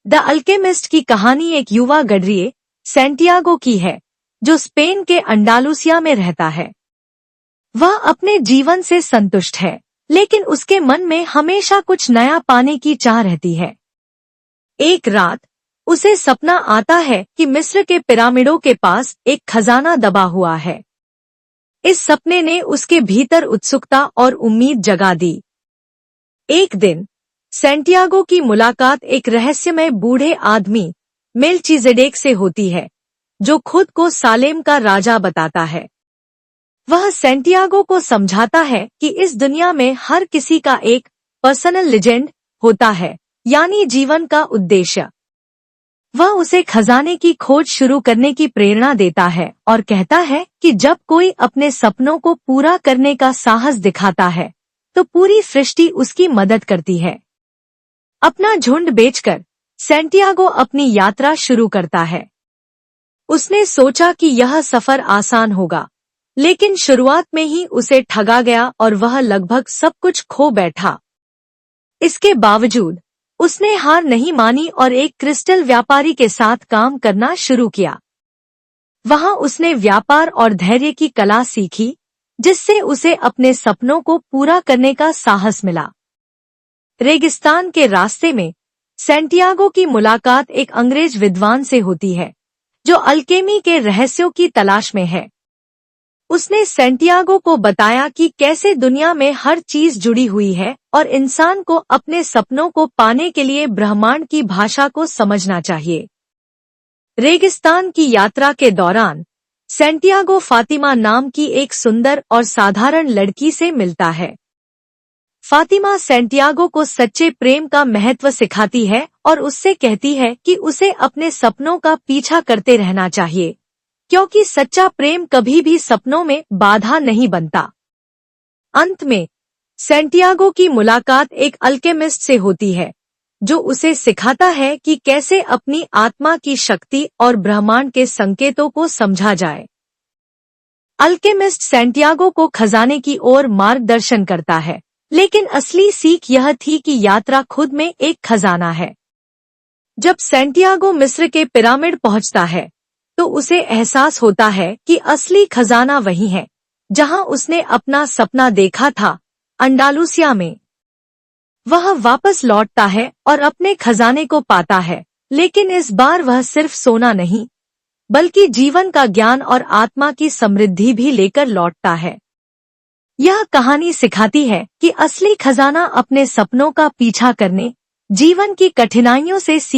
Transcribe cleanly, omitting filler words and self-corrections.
The alchemist की कहानी एक युवा गडरिए सैंटियागो की है, जो स्पेन के अंडालुसिया में रहता है। वह अपने जीवन से संतुष्ट है, लेकिन उसके मन में हमेशा कुछ नया पाने की चाह रहती है। एक रात उसे सपना आता है कि मिस्र के पिरामिडों के पास एक खजाना दबा हुआ है। इस सपने ने उसके भीतर उत्सुकता और उम्मीद जगा दी। एक दिन सैंटियागो की मुलाकात एक रहस्यमय बूढ़े आदमी मेल्चीजेडेक से होती है, जो खुद को सालेम का राजा बताता है। वह सैंटियागो को समझाता है कि इस दुनिया में हर किसी का एक पर्सनल लेजेंड होता है, यानी जीवन का उद्देश्य। वह उसे खजाने की खोज शुरू करने की प्रेरणा देता है और कहता है कि जब कोई अपने सपनों को पूरा करने का साहस दिखाता है, तो पूरी सृष्टि उसकी मदद करती है। अपना झुंड बेचकर सैंटियागो अपनी यात्रा शुरू करता है। उसने सोचा कि यह सफर आसान होगा, लेकिन शुरुआत में ही उसे ठगा गया और वह लगभग सब कुछ खो बैठा। इसके बावजूद उसने हार नहीं मानी और एक क्रिस्टल व्यापारी के साथ काम करना शुरू किया। वहां उसने व्यापार और धैर्य की कला सीखी, जिससे उसे अपने सपनों को पूरा करने का साहस मिला। रेगिस्तान के रास्ते में सैंटियागो की मुलाकात एक अंग्रेज विद्वान से होती है, जो अल्केमी के रहस्यों की तलाश में है। उसने सैंटियागो को बताया कि कैसे दुनिया में हर चीज जुड़ी हुई है और इंसान को अपने सपनों को पाने के लिए ब्रह्मांड की भाषा को समझना चाहिए। रेगिस्तान की यात्रा के दौरान सैंटियागो फातिमा नाम की एक सुंदर और साधारण लड़की से मिलता है। फातिमा सैंटियागो को सच्चे प्रेम का महत्व सिखाती है और उससे कहती है कि उसे अपने सपनों का पीछा करते रहना चाहिए, क्योंकि सच्चा प्रेम कभी भी सपनों में बाधा नहीं बनता। अंत में सैंटियागो की मुलाकात एक अल्केमिस्ट से होती है, जो उसे सिखाता है कि कैसे अपनी आत्मा की शक्ति और ब्रह्मांड के संकेतों को समझा जाए। अल्केमिस्ट सैंटियागो को खजाने की ओर मार्गदर्शन करता है, लेकिन असली सीख यह थी कि यात्रा खुद में एक खजाना है। जब सैंटियागो मिस्र के पिरामिड पहुंचता है, तो उसे एहसास होता है कि असली खजाना वही है जहां उसने अपना सपना देखा था, अंडालुसिया में। वह वापस लौटता है और अपने खजाने को पाता है, लेकिन इस बार वह सिर्फ सोना नहीं, बल्कि जीवन का ज्ञान और आत्मा की समृद्धि भी लेकर लौटता है। यह कहानी सिखाती है कि असली खजाना अपने सपनों का पीछा करने, जीवन की कठिनाइयों से